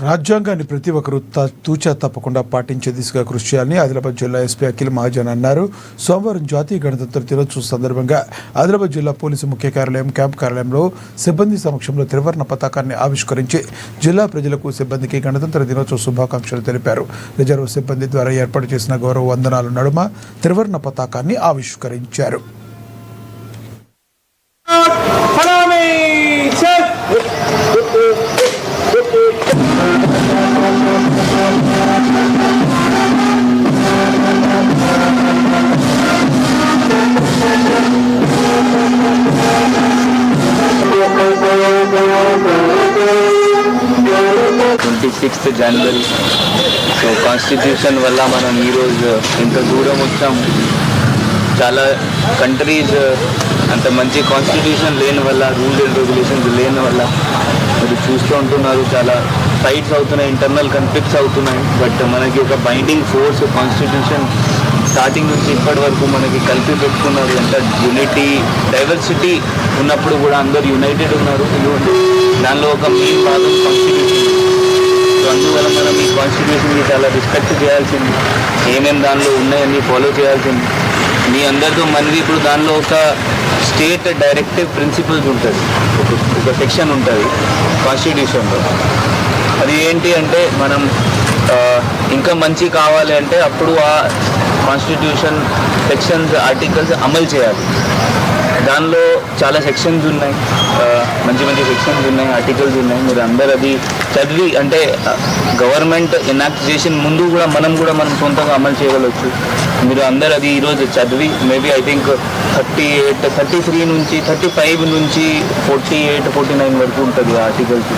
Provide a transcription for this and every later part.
రాజ్యాంగాన్ని ప్రతి ఒక్కరూ తూచా తప్పకుండా పాటించే దిశగా కృషి చేయాలని ఆదిలాబాద్ జిల్లా ఎస్పీ అఖిల్ మహాజన్ అన్నారు. సోమవారం జాతీయ గణతంత్ర దినోత్సవం సందర్భంగా ఆదిలాబాద్ జిల్లా పోలీసు ముఖ్య కార్యాలయం క్యాంప్ కార్యాలయంలో సిబ్బంది సమక్షంలో త్రివర్ణ పతాకాన్ని ఆవిష్కరించి జిల్లా ప్రజలకు సిబ్బందికి గణతంత్ర దినోత్సవ శుభాకాంక్షలు తెలిపారు. రిజర్వ్ సిబ్బంది ద్వారా ఏర్పాటు చేసిన గౌరవ వందనాల నడుమ త్రివర్ణ పతాకాన్ని ఆవిష్కరించారు. జనవరి సో కాన్స్టిట్యూషన్ వల్ల మనం ఈరోజు ఇంత దూరం వచ్చాం. చాలా కంట్రీస్ అంత మంచి కాన్స్టిట్యూషన్ లేని వల్ల, రూల్స్ అండ్ రెగ్యులేషన్స్ లేని వల్ల మీరు చూస్తూ ఉంటున్నారు, చాలా ఫైట్స్ అవుతున్నాయి, ఇంటర్నల్ కాన్ఫ్లిక్ట్స్ అవుతున్నాయి. బట్ మనకి ఒక బైండింగ్ ఫోర్స్ కాన్స్టిట్యూషన్ స్టార్టింగ్ నుంచి ఇప్పటి వరకు మనకి కలిపి పెట్టుకున్నారు. ఎంత యూనిటీ, డైవర్సిటీ ఉన్నప్పుడు కూడా అందరు యునైటెడ్ ఉన్నారు. దానిలో ఒక మెయిన్ భాగం కాన్స్టిట్యూషన్. సో అందువల్ల మనం ఈ కాన్స్టిట్యూషన్కి చాలా రెస్పెక్ట్ చేయాల్సింది, ఏమేమి దానిలో ఉన్నాయని ఫాలో చేయాల్సింది. మీ అందరితో మనది ఇప్పుడు దానిలో ఒక స్టేట్ డైరెక్టివ్ ప్రిన్సిపల్స్ ఉంటుంది, ఒక సెక్షన్ ఉంటుంది కాన్స్టిట్యూషన్లో. అది ఏంటి అంటే మనం ఇంకా మంచి కావాలి అంటే అప్పుడు ఆ కాన్స్టిట్యూషన్ సెక్షన్స్, ఆర్టికల్స్ అమలు చేయాలి. దానిలో చాలా సెక్షన్స్ ఉన్నాయి, మంచి మంచి సెక్షన్స్ ఉన్నాయి, ఆర్టికల్స్ ఉన్నాయి. మీరు అందరు అది చదివి, అంటే గవర్నమెంట్ ఎనాక్ట్ చేసిన ముందు కూడా మనం సొంతంగా అమలు చేయగలవచ్చు. మీరు అందరు అది ఈరోజు చదివి, మేబీ ఐ థింక్ 33 నుంచి 35 నుంచి 48, 49 వరకు ఉంటుంది ఆర్టికల్స్.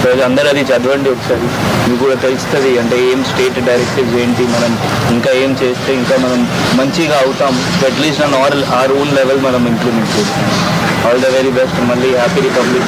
సో అందరు అది చదవండి ఒకసారి, మీకు కూడా తెలుస్తుంది అంటే ఏం స్టేట్ డైరెక్టివ్స్ ఏంటి, మనం ఇంకా ఏం చేస్తే ఇంకా మనం మంచిగా అవుతాం. At least on our own level మనం ఇంప్లిమెంట్ చేస్తాం. All the very best. మళ్ళీ హ్యాపీ రిపబ్లిక్ డే.